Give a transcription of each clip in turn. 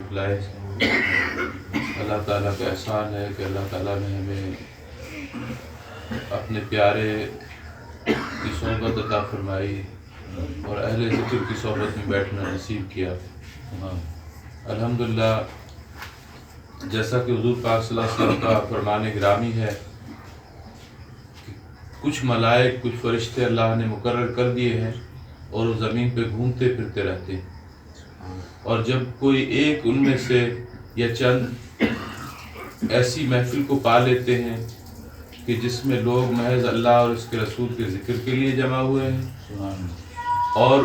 تشریف لائے۔ اللہ تعالیٰ کا احسان ہے کہ اللہ تعالیٰ نے ہمیں اپنے پیارے کی صحبت عطا فرمائی اور اہل ذکر کی صحبت میں بیٹھنا نصیب کیا۔ الحمدللہ، جیسا کہ حضور پاک صلی اللہ علیہ وسلم کا فرمان گرامی ہے کہ کچھ ملائک، کچھ فرشتے اللہ نے مقرر کر دیے ہیں اور وہ زمین پہ گھومتے پھرتے رہتے ہیں، اور جب کوئی ایک ان میں سے یا چند ایسی محفل کو پا لیتے ہیں کہ جس میں لوگ محض اللہ اور اس کے رسول کے ذکر کے لیے جمع ہوئے ہیں اور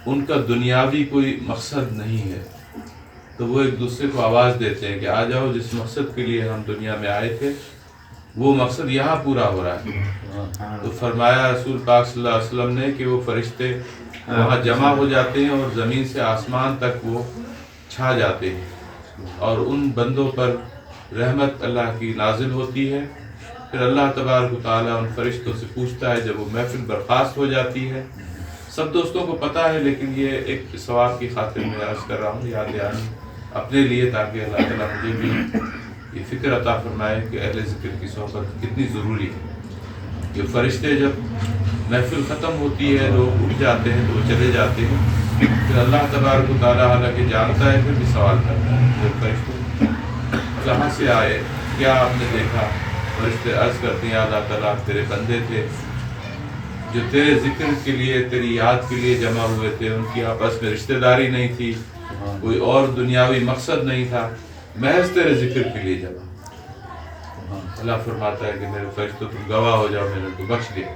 ان کا دنیاوی کوئی مقصد نہیں ہے، تو وہ ایک دوسرے کو آواز دیتے ہیں کہ آ جاؤ، جس مقصد کے لیے ہم دنیا میں آئے تھے وہ مقصد یہاں پورا ہو رہا ہے۔ تو فرمایا رسول پاک صلی اللہ علیہ وسلم نے کہ وہ فرشتے وہاں جمع ہو جاتے ہیں اور زمین سے آسمان تک وہ چھا جاتے ہیں، اور ان بندوں پر رحمت اللہ کی نازل ہوتی ہے۔ پھر اللہ تبارک و تعالیٰ ان فرشتوں سے پوچھتا ہے جب وہ محفل برخاست ہو جاتی ہے۔ سب دوستوں کو پتہ ہے، لیکن یہ ایک ثواب کی خاطر میں عرض کر رہا ہوں، یاد دہانی اپنے لیے، تاکہ اللہ تعالیٰ مجھے بھی یہ فکر عطا فرمائے کہ اہل ذکر کی صحبت کتنی ضروری ہے۔ یہ فرشتے جب محفل ختم ہوتی ہے، لوگ اٹھ جاتے ہیں تو وہ چلے جاتے ہیں، پھر اللہ تبارک و تعالیٰ حالانکہ جانتا ہے، پھر بھی سوال کرتا ہے کہ فرشتے کہاں سے آئے، کیا آپ نے دیکھا؟ فرشتے عرض کرتے ہیں اللہ تعالیٰ تیرے بندے تھے جو تیرے ذکر کے لیے، تیری یاد کے لیے جمع ہوئے تھے، ان کی آپس میں رشتہ داری نہیں تھی، کوئی اور دنیاوی مقصد نہیں تھا، محض تیرے ذکر کے لیے جمع۔ اللہ فرماتا ہے کہ میرے فرشتوں تم گواہ ہو جاؤ، میں نے تو بخش دیا۔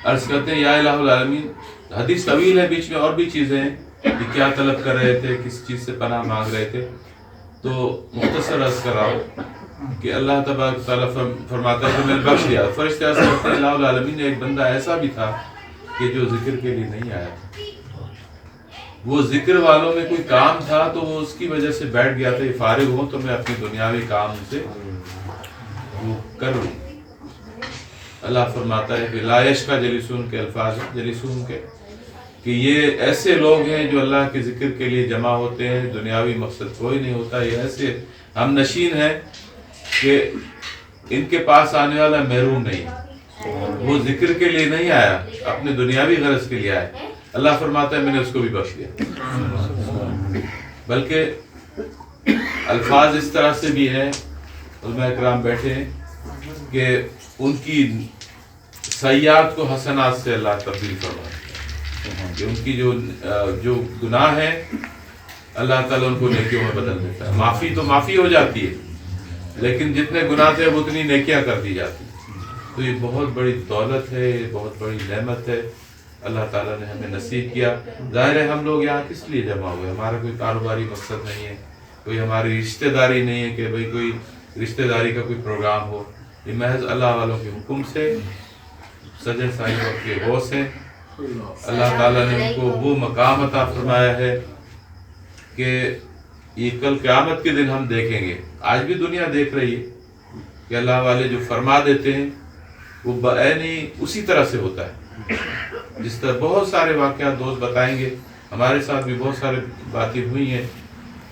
عرض کرتے ہیں یا الہ العالمین، حدیث طویل ہے، بیچ میں اور بھی چیزیں ہیں کہ کیا طلب کر رہے تھے، کس چیز سے پناہ مانگ رہے تھے، تو مختصر عرض کر رہا ہوں کہ اللہ تبارک تعالیٰ فرماتا ہے کہ میں نے بخش دیا۔ فرشتے عرض کرتے ہیں الہ العالمین نے ایک بندہ ایسا بھی تھا کہ جو ذکر کے لیے نہیں آیا تھا، وہ ذکر والوں میں کوئی کام تھا تو وہ اس کی وجہ سے بیٹھ گیا تھا، یہ فارغ ہوں تو میں اپنی دنیاوی کام سے وہ کر لوں۔ اللہ فرماتا ہے کہ لا یشقی جلیسون کے الفاظ ہیں، جلیسون کے، کہ یہ ایسے لوگ ہیں جو اللہ کے ذکر کے لیے جمع ہوتے ہیں، دنیاوی مقصد کوئی نہیں ہوتا، یہ ایسے ہم نشین ہیں کہ ان کے پاس آنے والا محروم نہیں ہے، وہ ذکر کے لیے نہیں آیا، اپنے دنیاوی غرض کے لیے آیا۔ اللہ فرماتا ہے میں نے اس کو بھی بخش دیا۔ بلکہ الفاظ اس طرح سے بھی ہیں، علماء اکرام بیٹھے ہیں کہ ان کی سیئات کو حسنات سے اللہ تبدیل فرماتا ہے، کہ ان کی جو گناہ ہیں اللہ تعالیٰ ان کو نیکیوں میں بدل دیتا ہے۔ معافی تو معافی ہو جاتی ہے، لیکن جتنے گناہ تھے وہ اتنی نیکیاں کر دی جاتی ہیں۔ تو یہ بہت بڑی دولت ہے، یہ بہت بڑی نعمت ہے، اللہ تعالیٰ نے ہمیں نصیب کیا۔ ظاہر ہے ہم لوگ یہاں کس لیے جمع ہوئے، ہمارا کوئی کاروباری مقصد نہیں ہے، کوئی ہماری رشتہ داری نہیں ہے کہ بھئی کوئی رشتہ داری کا کوئی پروگرام ہو، یہ محض اللہ والوں کے حکم سے سجے سائیں وقت کے غوث ہیں۔ اللہ تعالیٰ نے ان کو وہ مقام عطا فرمایا ہے کہ یہ کل قیامت کے دن ہم دیکھیں گے، آج بھی دنیا دیکھ رہی ہے کہ اللہ والے جو فرما دیتے ہیں وہ بعینی اسی طرح سے ہوتا ہے، جس طرح بہت سارے واقعات دوست بتائیں گے، ہمارے ساتھ بھی بہت سارے باتیں ہوئی ہیں۔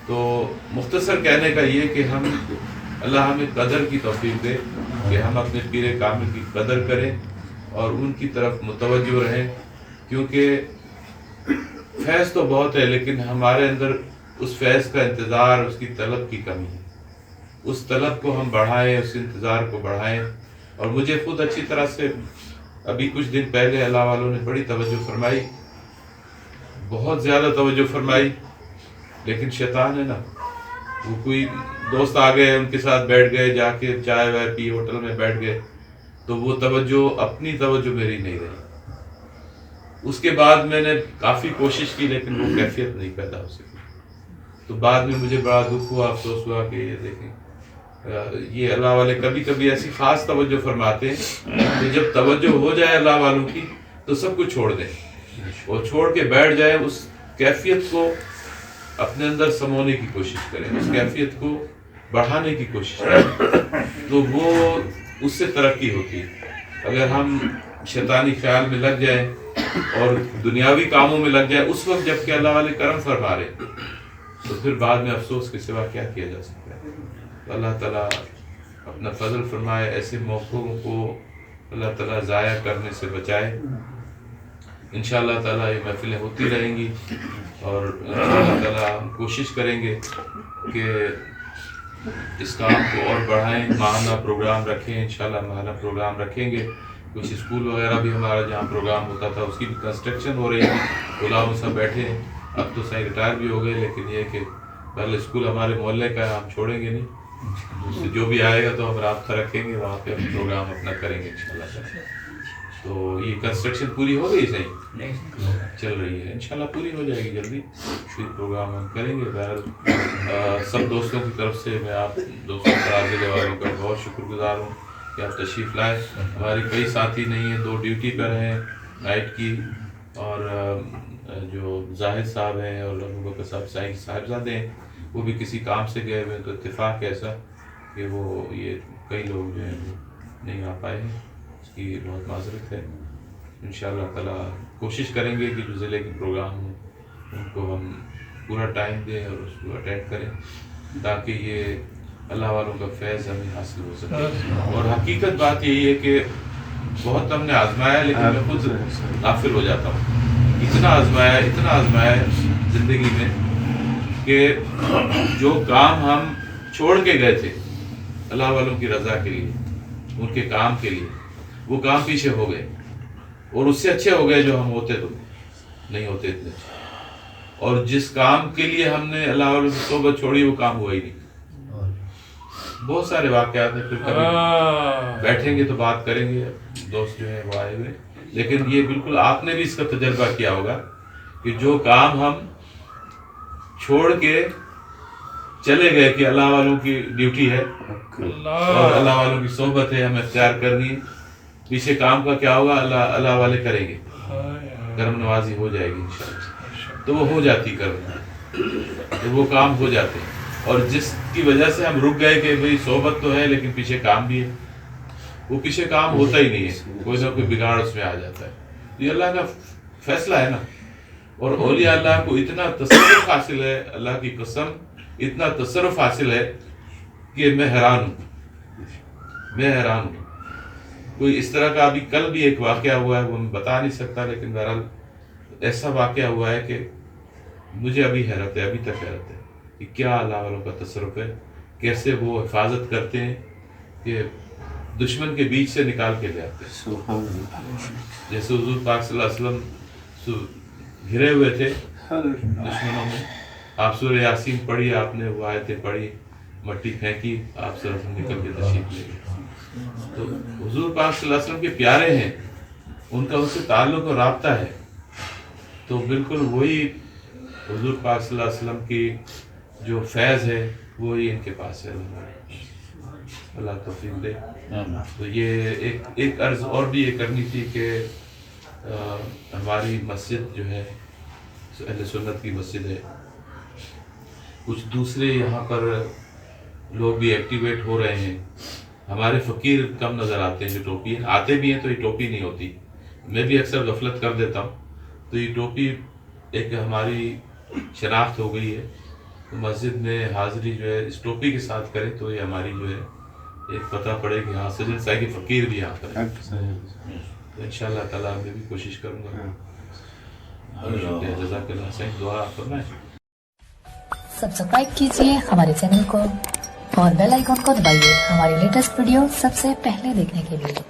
تو مختصر کہنے کا یہ کہ ہم اللہ ہمیں قدر کی توفیق دے کہ ہم اپنے پیر کامل کی قدر کریں اور ان کی طرف متوجہ رہیں، کیونکہ فیض تو بہت ہے لیکن ہمارے اندر اس فیض کا انتظار، اس کی طلب کی کمی ہے۔ اس طلب کو ہم بڑھائیں، اس انتظار کو بڑھائیں۔ اور مجھے خود اچھی طرح سے ابھی کچھ دن پہلے اللہ والوں نے بڑی توجہ فرمائی، بہت زیادہ توجہ فرمائی، لیکن شیطان ہے نا، وہ کوئی دوست آ گئے، ان کے ساتھ بیٹھ گئے، جا کے چائے وائے پی، ہوٹل میں بیٹھ گئے، تو وہ توجہ، اپنی توجہ میری نہیں رہی۔ اس کے بعد میں نے کافی کوشش کی لیکن وہ کیفیت نہیں پیدا ہو سکی، تو بعد میں مجھے بڑا دکھ ہوا، افسوس ہوا کہ یہ دیکھیں یہ اللہ والے کبھی کبھی ایسی خاص توجہ فرماتے ہیں کہ جب توجہ ہو جائے اللہ والوں کی تو سب کچھ چھوڑ دیں، اور چھوڑ کے بیٹھ جائیں، اس کیفیت کو اپنے اندر سمونے کی کوشش کریں، اس کیفیت کو بڑھانے کی کوشش کریں، تو وہ اس سے ترقی ہوتی ہے۔ اگر ہم شیطانی خیال میں لگ جائیں اور دنیاوی کاموں میں لگ جائیں، اس وقت جب کہ اللہ والے کرم فرما رہے تو پھر بعد میں افسوس کے سوا کیا کیا جا سکتا ہے. تو اللہ تعالیٰ اپنا فضل فرمائے, ایسے موقعوں کو اللہ تعالیٰ ضائع کرنے سے بچائے. انشاءاللہ تعالیٰ یہ محفلیں ہوتی رہیں گی, اور انشاءاللہ تعالیٰ ہم کوشش کریں گے کہ اس کام کو اور بڑھائیں. ماہانہ پروگرام رکھیں, انشاءاللہ ماہانہ پروگرام رکھیں گے. کچھ اسکول وغیرہ بھی ہمارا جہاں پروگرام ہوتا تھا اس کی بھی کنسٹرکشن ہو رہی ہے, غلام صاحب بیٹھے ہیں. اب تو صحیح ریٹائر بھی ہو گئے, لیکن یہ کہ پہلے اسکول ہمارے محلے کا ہم چھوڑیں گے نہیں. اس سے جو بھی آئے گا تو ہم رابطہ رکھیں گے, وہاں پہ ہم پروگرام اپنا کریں گے انشاءاللہ. تو یہ کنسٹرکشن پوری ہو گئی, صحیح چل رہی ہے, انشاءاللہ پوری ہو جائے گی جلدی. پھر پروگرام ہم کریں گے. بہرحال سب دوستوں کی طرف سے میں آپ دوستوں برادری والوں کا بہت شکر گزار ہوں کہ آپ تشریف لائے. ہمارے کئی ساتھی نہیں ہیں, 2 ڈیوٹی پر ہیں نائٹ کی, اور جو زاہد صاحب ہیں اور ابو بکر صاحب صاحبزادے ہیں, وہ بھی کسی کام سے گئے ہوئے. تو اتفاق ایسا کہ وہ یہ کئی لوگ جو ہیں وہ نہیں آ پائے ہیں, اس کی بہت معذرت ہے. انشاءاللہ تعالیٰ کوشش کریں گے کہ جو ضلع کے پروگرام ہوں ان کو ہم پورا ٹائم دیں اور اس کو اٹینڈ کریں, تاکہ یہ اللہ والوں کا فیض ہمیں حاصل ہو سکے. اور حقیقت بات یہی ہے کہ بہت ہم نے آزمایا, لیکن میں خود غافل ہو جاتا ہوں. اتنا آزمایا زندگی میں کہ جو کام ہم چھوڑ کے گئے تھے اللہ والوں کی رضا کے لیے, ان کے کام کے لیے, وہ کام پیچھے ہو گئے, اور اس سے اچھے ہو گئے جو ہم ہوتے تو نہیں ہوتے اتنے اچھے. اور جس کام کے لیے ہم نے اللہ والوں کی صحبت چھوڑی وہ کام ہوا ہی نہیں. بہت سارے واقعات ہیں, پھر کبھی بیٹھیں گے تو بات کریں گے. دوست جو ہیں وہ آئے ہوئے, لیکن یہ بالکل آپ نے بھی اس کا تجربہ کیا ہوگا کہ جو کام ہم چھوڑ کے چلے گئے کہ اللہ والوں کی ڈیوٹی ہے اور اللہ والوں کی صحبت ہے, ہمیں اختیار کرنی ہے, پیچھے کام کا کیا ہوگا, اللہ والے کریں گے, کرم نوازی ہو جائے گی انشاءاللہ. تو وہ ہو جاتی کرم, وہ کام ہو جاتے. اور جس کی وجہ سے ہم رک گئے کہ بھئی صحبت تو ہے لیکن پیچھے کام بھی ہے, وہ پیچھے کام ہوتا ہی نہیں ہے, کوئی نہ کوئی بگاڑ اس میں آ جاتا ہے. یہ اللہ کا فیصلہ ہے نا. اور اولیاء اللہ کو اتنا تصرف حاصل ہے, اللہ کی قسم اتنا تصرف حاصل ہے کہ میں حیران ہوں. کوئی اس طرح کا ابھی کل بھی ایک واقعہ ہوا ہے, وہ میں بتا نہیں سکتا, لیکن بہرحال ایسا واقعہ ہوا ہے کہ مجھے ابھی حیرت ہے, ابھی تک حیرت ہے کہ کیا اللہ والوں کا تصرف ہے, کیسے وہ حفاظت کرتے ہیں کہ دشمن کے بیچ سے نکال کے لے آتے ہیں. جیسے حضور پاک صلی اللہ علیہ وسلم گھرے ہوئے تھے دشمنوں میں, آپ سورہ یاسین پڑھی آپ نے, وہ آیتیں پڑھی, مٹی پھینکی, آپ صرف نکل کے تشریف لے گئے. تو حضور پاک صلی اللہ علیہ وسلم کے پیارے ہیں, ان کا ان سے تعلق اور رابطہ ہے, تو بالکل وہی حضور پاک صلی اللہ علیہ وسلم کی جو فیض ہے وہی ان کے پاس ہے. اللہ توفیق دے. تو یہ ایک عرض اور بھی یہ کرنی تھی کہ ہماری مسجد جو ہے اہل سنت کی مسجد ہے, کچھ دوسرے یہاں پر لوگ بھی ایکٹیویٹ ہو رہے ہیں. ہمارے فقیر کم نظر آتے ہیں, جو ٹوپی آتے بھی ہیں تو یہ ٹوپی نہیں ہوتی. میں بھی اکثر غفلت کر دیتا ہوں. تو یہ ٹوپی ایک ہماری شناخت ہو گئی ہے, تو مسجد میں حاضری جو ہے اس ٹوپی کے ساتھ کریں تو یہ ہماری جو ہے ایک پتہ پڑے کہ ہاں سجن صاحب کی فقیر بھی یہاں پر ہے. تو انشاءاللہ تعالیٰ میں بھی کوشش کروں گا. جزاک اللہ. صحیح دعا فرمائیں. سبسکرائب کیجیے ہمارے چینل کو اور بیل آئیکن کو دبائیے ہماری لیٹسٹ ویڈیو سب سے پہلے دیکھنے کے لیے.